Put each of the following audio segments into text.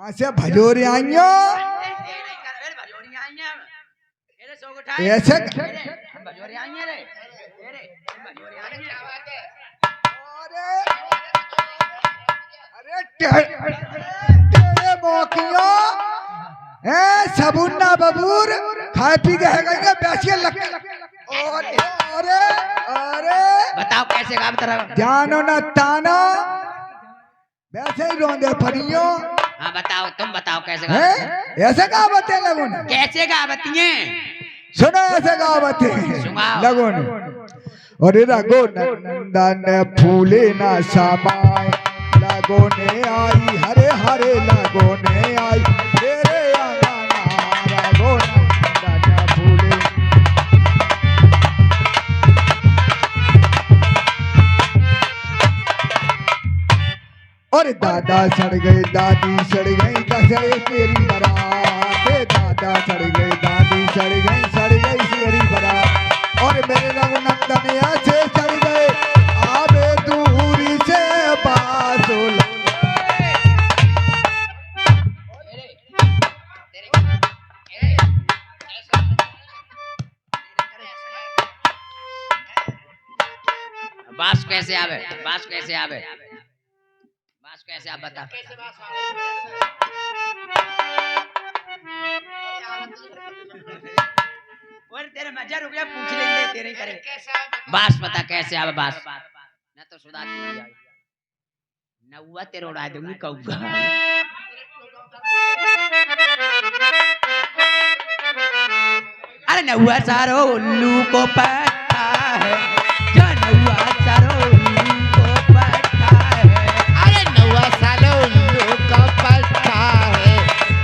ऐसे भजोरी आइयो ऐसे भजोरी आइए रे अरे तेरे मौकिया ए सबुन्ना बबूर खाए पी के है गए बैठिए लग अरे अरे बताओ कैसे गा बता जानो ना ताना वैसे ही रोंदे फरियो। हाँ बताओ तुम बताओ कैसे गा ऐसे गा बते लगो न कैसे गा बतिए सुनो ऐसे गा बते लगो न अरे रगो नंदन फूले ना समाय लगो ने आई हरे हरे लगो ने आई तेरे आंगना रगो नंदन फूले। और दादा सड़ गए दादी सड़ गई कसरे तेरी बरात दादा सड़ गए दादी सड़ गई तेरी बरात और मेरे रघुनंदन ऐसे सड़ गए आवे दूरी से बासुल। बास कैसे आवे बास कैसे आवे बास कैसे आप बता और तेरे मजा रुक जा पूछ लेंगे तेरे करे बास पता कैसे आवे बास ना तो सुधा नौवा तेरे उड़ा दूंगी कौवा अरे नौवा सारो उल्लू को पता है जो नौवा सारो उल्लू को पता है अरे नौवा सालो उल्लू का पट्टा है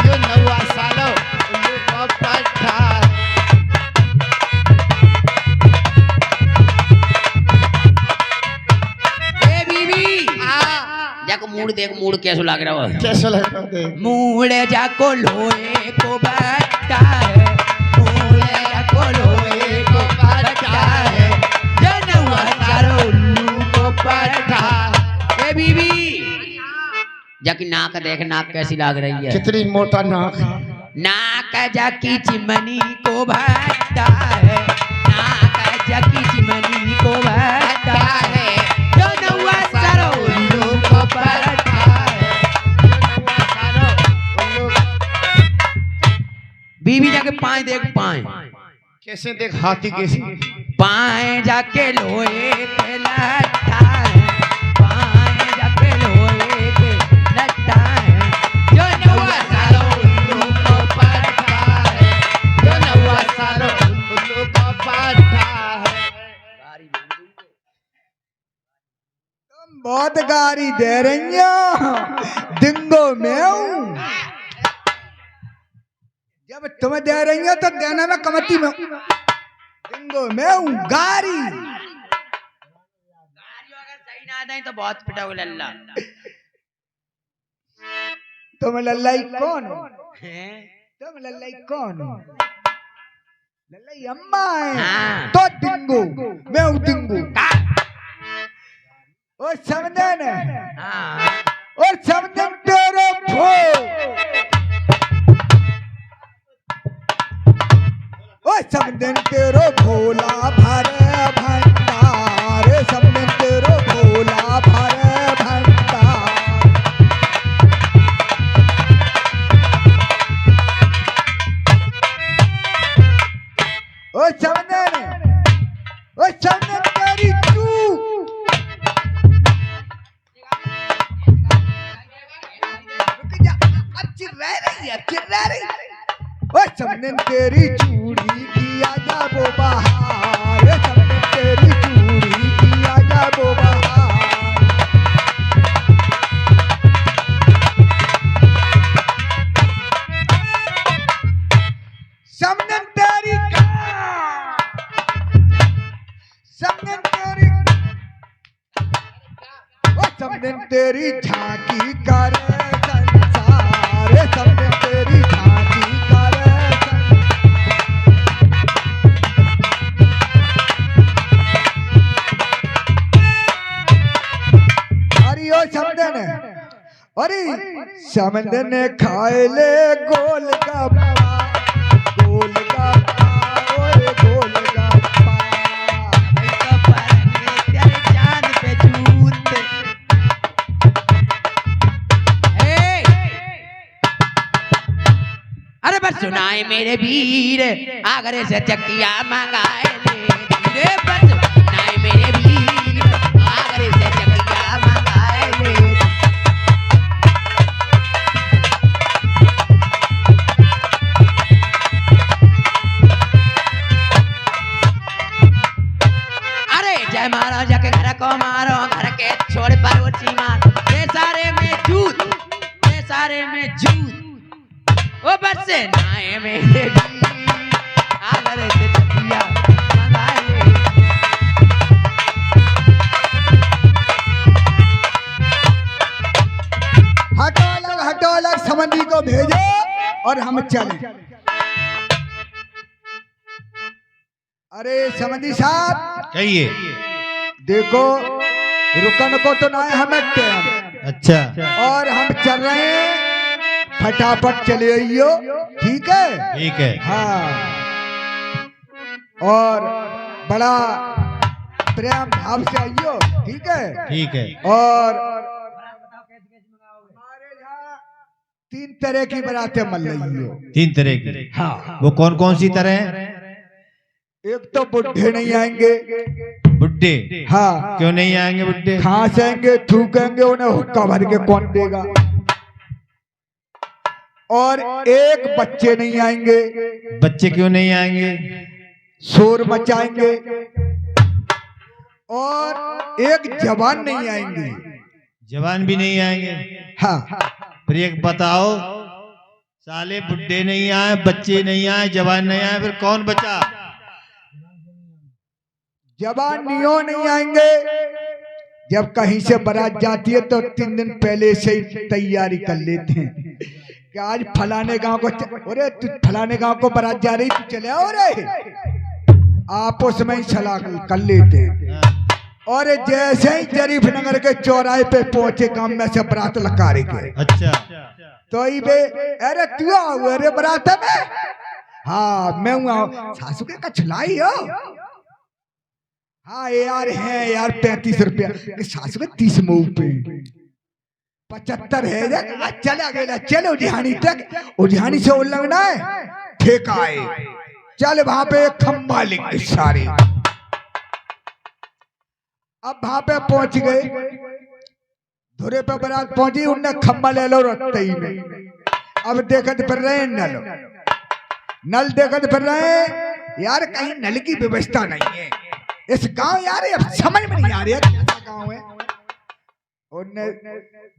जो नौवा सालो उल्लू का पट्टा है। ए बीबी जाको मूड देख मूड कैसे लग रहा है कैसे लगता है मूड जाको लोहे को बट्टा है मूड जाको लोहे को बट्टा है जो नौवा सारो उल्लू को पट्टा है। ए बीबी जाकी नाक देख नाक कैसी लग रही है कितनी मोटा नाक है। नाक जाकी चिमनी को भट्टा है नाक जाकी चिमनी को भट्टा है जो नौवा सारो उल्लू को पट्टा है। बीबी जाके पाए देख पाए कैसे देख हाथी कैसी पाए जाके लोहे के लट्टा है पाए जाके लोहे के लट्टा है जो नौवा सारो उल्लू को पट्टा है जो नौवा सारो उल्लू का पट्टा है। तुम बहुत गारी दे रही हो डिंगो में जब तुम्हें दे रही हो तो देने में कमती में डिंगो में गारी अगर सही ना दें तो बहुत पिटाओ लल्ला तुम लल्लाई कौन हो हैं तुम लल्लाई कौन हो लल्लाई अम्मा है हाँ। तो डिंगो मैं हूँ डिंगो और समझन हाँ और समझन तेरे भो ओ समझन तेरो भोला भरे भंडार समझन तेरो भोला भरे भंडार। ओ समझन तेरी तू ओ समझन तेरी चूड़ी की आजा वो बहार समझन तेरी चूड़ी की आजा वो बहार। समझन तेरी समझन तेरी ओ समझन तेरी झांकी करे संसार समझन तेरी झांकी करे अरे समंदर ने खाए ले गोलगप्पा, गोलगप्पा और गोलगप्पा। तेरे चांद पे झूठ। अरे बस सुनाए मेरे वीर, आगरे से चकिया मंगाए ले। रे बस सुनाए मेरे वीर, आगरे से चकिया मंगाए ले। अरे जय महाराजा के घर को मारो, घर के छोड़ पर उठी मार। ये सारे में झूठ, ये सारे में झूठ। ओ बस से नाए मेरे आगर से चकिया मंगाए ले। हटो अलग समंदी को भेजो और हम चले। अरे समंदी साहब कहिए। देखो रुकन को तो ना है हमें टाइम, अच्छा और हम चल रहे हैं, फटाफट चले आइयो। ठीक है? ठीक है। हाँ, और बड़ा प्रेम भाव से आइयो। ठीक है? ठीक है। और हमारे यहाँ 3 तरह की बारातें मल रही हो। 3 तरह की। हाँ, वो कौन कौन सी तरह है? एक तो बुढ़े नहीं आएंगे। बुड्ढे? हाँ, क्यों नहीं आएंगे बुड्ढे? खांसेंगे थूकेंगे, उन्हें हुक्का भर के कौन देगा। और एक बच्चे नहीं आएंगे। बच्चे क्यों नहीं आएंगे? शोर मचाएंगे। और एक जवान नहीं आएंगे। जवान भी नहीं आएंगे? हाँ, फिर एक बताओ, साले बुड्ढे नहीं आए, बच्चे नहीं आए, जवान नहीं आए, फिर कौन बचा? जवान नियो नहीं आएंगे। जब कहीं से बारात जाती है तो 3 दिन पहले से ही तैयारी कर लेते हैं कि आज फलाने गांव को अरे तू फलाने गांव को बारात जा रही, तू चले आओ रे। आपस में ही सलाह कर लेते हैं। और जैसे ही जरीफ नगर के चौराहे पे पहुंचे, गांव में से बारात लकारी के। अच्छा। तो अरे तू आओ अरे बारात में। हाँ मैं हूँ, सासू के कछलाई हो। हाँ यार है यार 35 रुपया, सासू के 30 मुँह पे 75 है। चला गया, चलो उजिहानी तक, उजिहानी से उल्लंघना है ठेका है। चल वहां पे एक खम्बा लिख सारी। अब वहां पे पहुंच गए, धुरे पे बारात पहुंची, उनने खम्बा ले लो रखते ही में। अब देखते फिर रहे नल देखते फिर रहे यार, कहीं नल की व्यवस्था नहीं है इस गांव। यार अब समझ में नहीं आ रही है कैसा गांव है।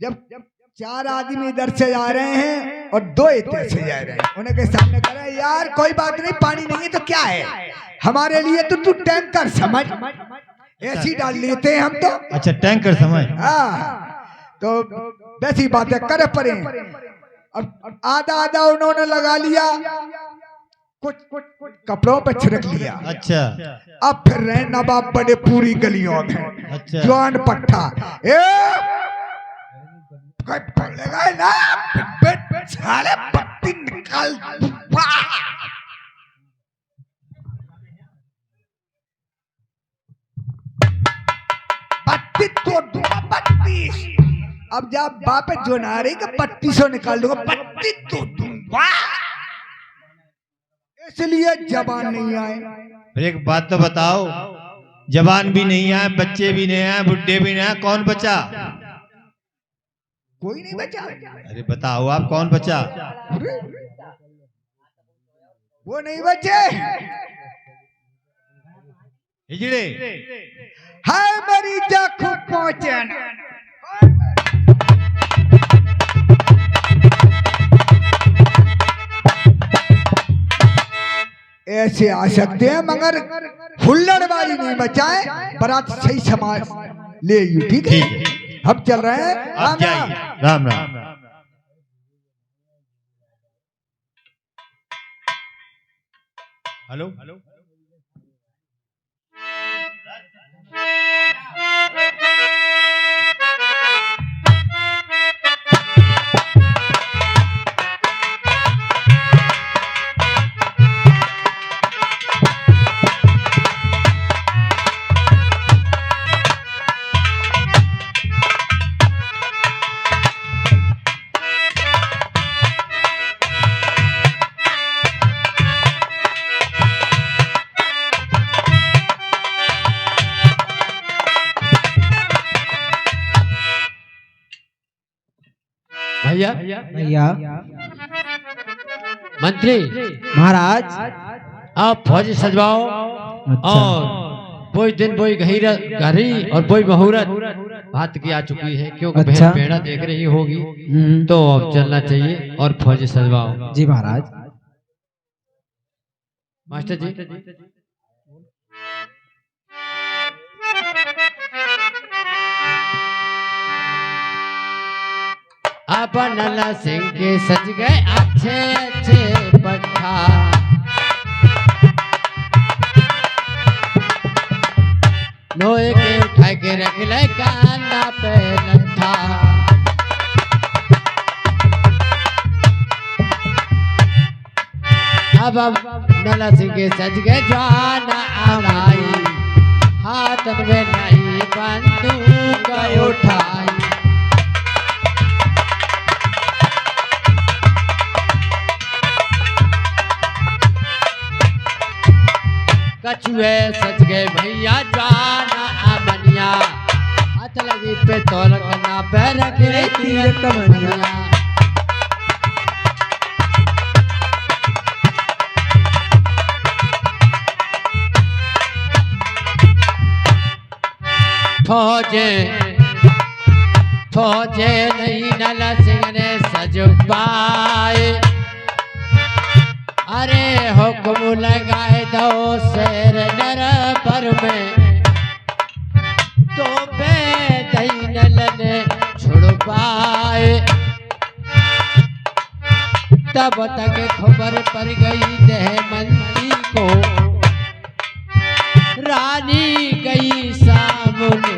जब 4 आदमी इधर से जा रहे हैं और 2 इधर से जा रहे हैं, उनके सामने कह रहे हैं यार कोई बात नहीं, पानी नहीं है तो क्या है, हमारे लिए तो तू टैंकर समझ, ऐसी डाल लेते हैं हम तो। अच्छा टैंकर समझ। हाँ, तो वैसी बातें करे पड़े। अब आधा उन्होंने लगा लिया, कुछ कपड़ों पे छिड़क लिया। अच्छा। अब फिर रहे नवाब बड़े पूरी गलियों में। अच्छा। जवान पट्टा पड़ेगा ना, साले पत्ती निकाल। पत्ती तोड़ दूंगा, पत्ती। अब जब बाप जो ना रही कि पत्ती से निकाल दूंगा, पत्ती तोड़ दूंगा। इसलिए जवान नहीं आए। फिर एक बात तो बताओ, जवान भी नहीं आए, बच्चे भी नहीं आए, बुढ़े भी नहीं आए, कौन बचा? कोई नहीं बचा। अरे बताओ आप, कौन बचा? वो नहीं बचे। हिजड़े। हाय मेरी जाखू पहुंचे ना। ऐसे आ सकते हैं मगर हुल्लड़बाजी नहीं बचाए, बारात सही समाज ले। ठीक है, हम चल रहे हैं। आप जाइए। राम राम। Hello hello. भैया भैया मंत्री महाराज। आप फौजी सजवाओ अच्छा। और कोई दिन कोई घरी और कोई मुहूर्त बात की आ चुकी है, क्योंकि अच्छा। बहन बेड़ा देख रही होगी तो अब चलना चाहिए और फौजी सजवाओ। जी महाराज। मास्टर जी अपन नला सिंह के सज गए अच्छे अच्छे पट्टा, लोहे के उठा के रख ले कांदा पे लट्ठा। अब नला सिंह के सज गए जवान आमाई, हाथ में नहीं बंदूक उठाई। कछुए सज गए भैया जाना अमनिया, हाथ लगी पे तोल करना पे रख ले तीर कमनिया। फौजे फौजे नहीं नला सिंह ने सज पाए, अरे हुक्म लगाए दो शेर नर पर में, तो बेदीन ने छुड़वाए। तब तक खबर पड़ गई दहमंती को, रानी गई सामने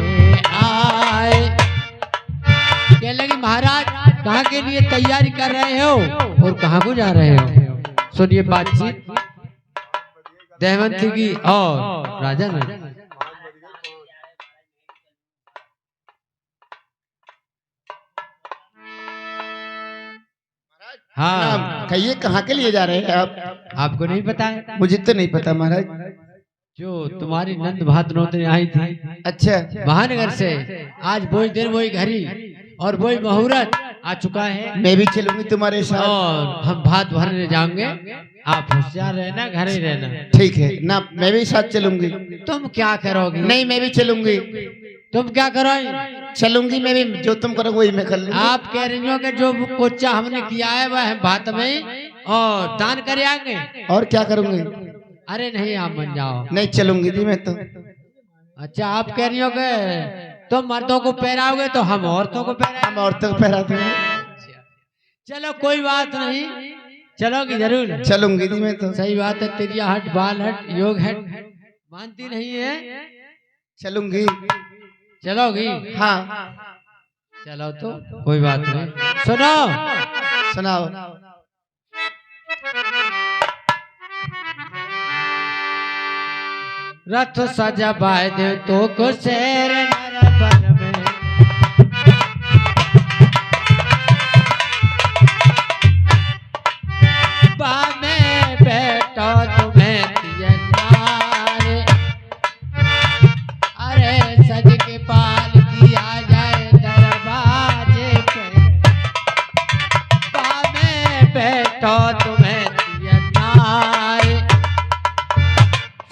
आए। कह लगी महाराज कहाँ के लिए तैयारी कर रहे हो और कहाँ को जा रहे हो? सुनिए बातचीत दहमंती की और राजा ने। हाँ कहिए कहाँ के लिए जा रहे हैं आप? आपको नहीं पता है? मुझे तो नहीं पता महाराज। जो तुम्हारी नंद भातनों आई थी अच्छा महानगर से, आज वही दिन वही घड़ी और वही मुहूर्त आ चुका है। मैं भी चलूंगी तुम्हारे साथ। और हम भात भरने जाएंगे, आप होशियार रहना, घर ही रहना। ठीक है ना, मैं भी साथ चलूंगी। तुम क्या करोगी? नहीं मैं भी चलूंगी। तुम क्या करोगी? चलूंगी मैं भी, जो तुम करोगे वही मैं कर लूंगी। आप कह रही हो कि जो कोचा हमने किया है वह हम भात में और दान कर आएंगे। और क्या करूंगी? अरे नहीं आप बन जाओ। नहीं चलूंगी जी मैं तो। अच्छा आप कह रही हो कि तुम मर्दों को पहराओगे तो हम औरतों को पहराएंगे। हम औरतों को पहराते हैं। चलो कोई बात नहीं, चलोगी जरूर। चलूंगी जी मैं तो। सही बात है, तिरिया हट बाल हट योग हट, मानती नहीं है? चलूंगी। चलोगी? हाँ चलो तो कोई बात नहीं। सुनो सुनाओ। रथ सजा बाय दे तो को शेर नर पर में, बा में बैठो तुम्हें दिया नारे, अरे सज के पाल किया जाए दरवाजे पे, बा में बैठो तुम्हें दिया नारे,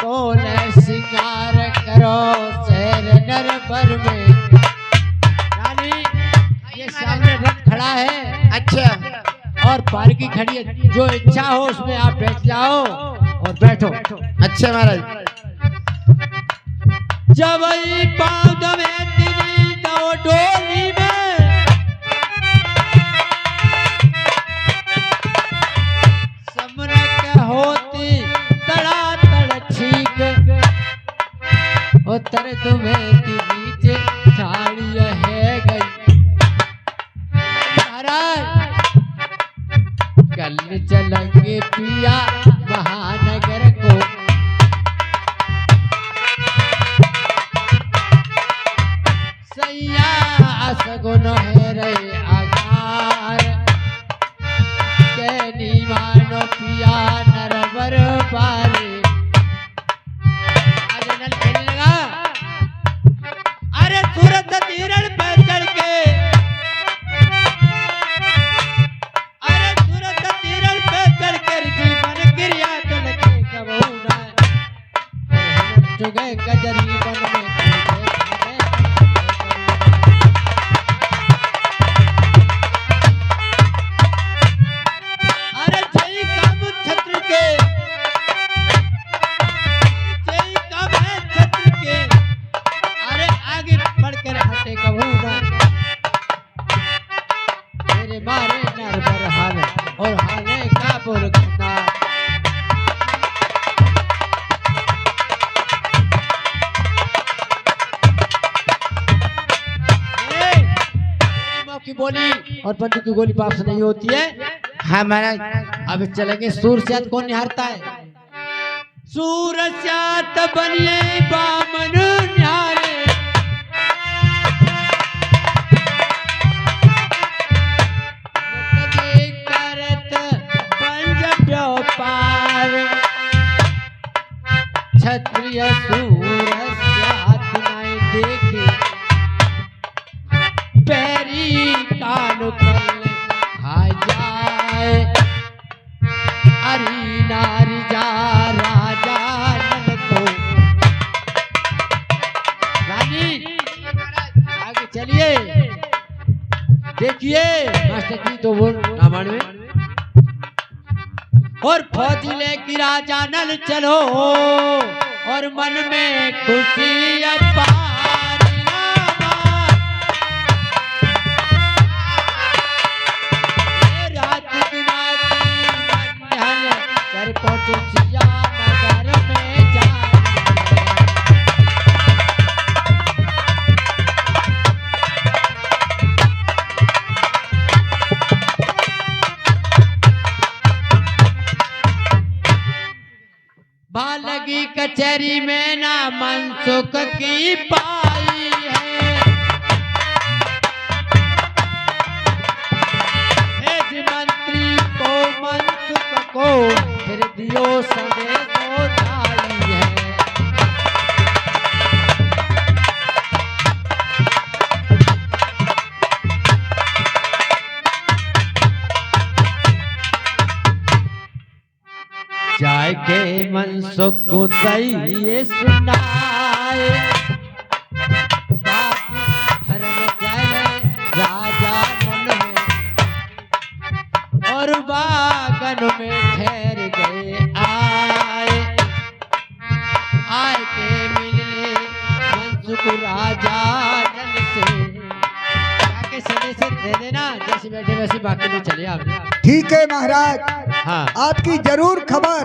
सोलह सिंगार करो शेर नर पर में। रानी ये सामने रथ खड़ा है, अच्छा और पालकी खड़ी है, जो इच्छा हो उसमें आप बैठ जाओ और बैठो। अच्छा महाराज। जब पाँव दबेती तो डोली में, समरक होती तड़ा तड़ छीक, उतर तुम्हें की नीचे झाड़ी है गई। महाराज कल चलेंगे पिया महानगर को, सैया असगुन है रे आकार, कहनी मानो पिया नरवर पारे। अरे नल खेलने लगा, अरे सूरत तीरण पे चढ़ के गए कजरी बन में अरे जय कब छत्र के जय कब है छत्र के अरे आगे बढ़कर हटे कबू ना मेरे मारे नर पर हाल और हाले का बुरखना की बोली और बंदूक की गोली पास नहीं होती है। हाँ महाराज। अब चलेंगे सूरस्यात कौन निहारता है सूरस्यात बनिए बामन न्यारे करत पंज व्यापार क्षत्रिय सूरस्यात नहीं देखे पैरी कान कर हाय जाए अरी नारी जा राजा नल को रानी आगे चलिए देखिए मास्टर जी तो बोल रामायण में और फौज लेके राजा नल चलो और मन में खुशी अपार पहुंचिया नगर में जा बालगी कचहरी में ना मनसुख की पाई है मंत्री को मनसुख को फिर दियो संदेश आई है जाय के मनसुख को सही सुनाए धर्म जय राजा मन और बागन में ठहर गए आए के मिलने मनसुख राजा नल से जाके संदेश दे देना जैसे बैठे वैसे बाकी में चले आप ठीक है महाराज। हाँ आपकी जरूर खबर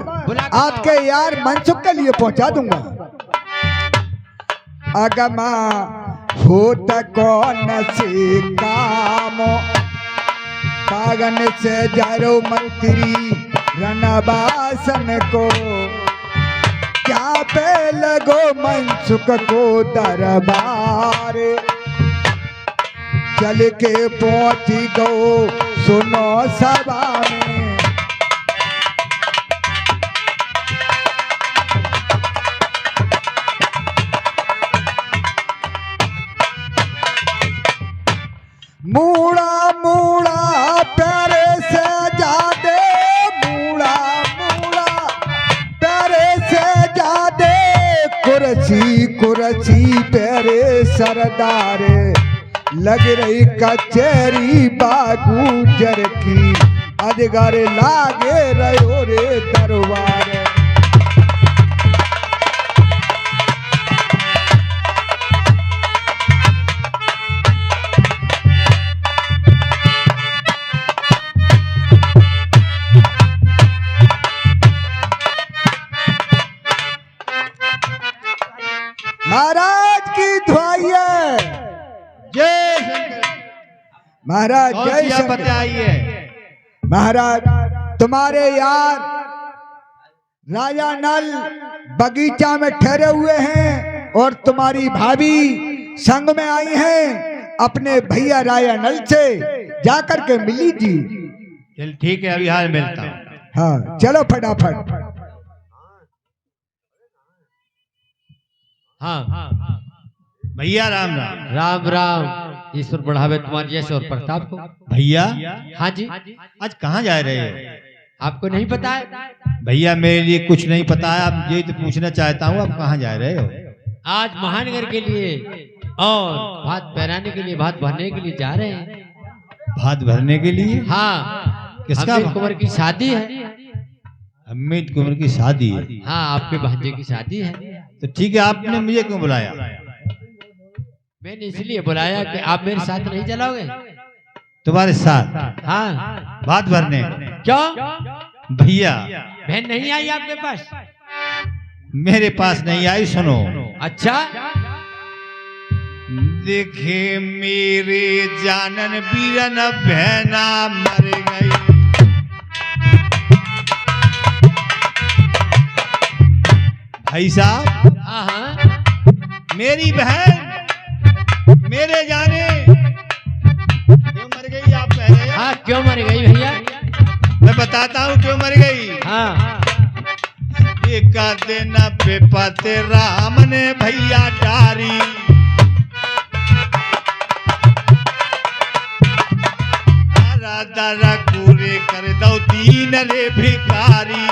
आपके यार मनसुख के लिए पहुंचा दूंगा। अगमा होत कौन से काम पागन से जारो मंत्री रनबासन को क्या पे लगो मनसुख को दरबार चल के पहुंची गो सुनो सभा में मूड़ा मूड़ा प्यारे से जादे मूड़ा मूड़ा प्यारे से जादे कुर्सी कुर्सी प्यारे सरदार लग रही कचहरी बागू जर की अजगर लागे रहो रे दरबार महाराज की धुआइए जय शंकर। महाराज कौन जय सी आफत शंकर। आई है? महाराज तुम्हारे यार राजा नल बगीचा में ठहरे हुए हैं और तुम्हारी भाभी संग में आई हैं अपने भैया राजा नल से जाकर के मिली जी। चल ठीक है अभी हाल मिलता हूँ। हाँ चलो फटाफट। हाँ भैया राम राम। राम राम ईश्वर बढ़ावे तुम्हारी यश और प्रताप को। भैया हाँ जी आज कहाँ जा रहे हो? आपको नहीं पता है? भैया मेरे लिए कुछ नहीं पता है, आप ये तो पूछना चाहता हूँ आप कहाँ जा रहे हो? आज महानगर के लिए और भात पहराने के लिए, भात भरने के लिए जा रहे हैं। भात भरने के लिए? हाँ, किसका? अमित कुंवर की शादी है। अमित कुंवर की शादी है? हाँ, आपके भांजे की शादी है। तो ठीक है, आपने मुझे क्यों बुलाया? मैंने इसलिए बुलाया कि आप मेरे साथ नहीं चलोगे? तुम्हारे साथ? हाँ। भात भरने? क्यों? भैया बहन नहीं आई आपके पास? मेरे पास नहीं आई। सुनो, अच्छा, देखे मेरे जानन बीरन बहना मर गई। भाई साहब, हाँ हाँ, मेरी बहन मेरे जाने क्यों मर गई आप कह रहे हैं? हाँ, क्यों मर गई भैया? मैं बताता हूँ क्यों मर गई। हाँ, एक दिन बेपते राम ने भैया डारी, दारा पूरे कर दो दीन रे भिखारी।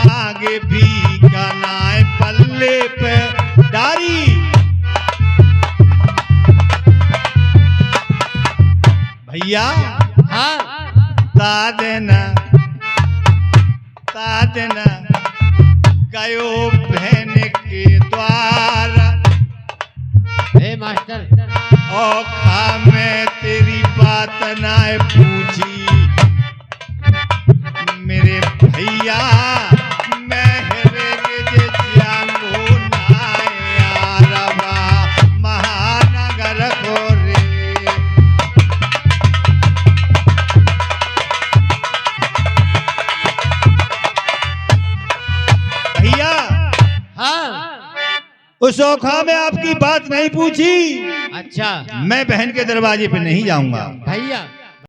मांगे भी कनाए पल्ले पे डारी। भैया हाँ, तादना गयो बहन के द्वार। हे मास्टर, ओ खा मैं तेरी बात ना पूछी, मेरे भैया मैं हेरे जांगो नाया रवा महानगर को रे। भैया हाँ, उस ओखा में आपकी बात नहीं पूछी, अच्छा मैं बहन के दरवाजे पे नहीं जाऊंगा। भैया,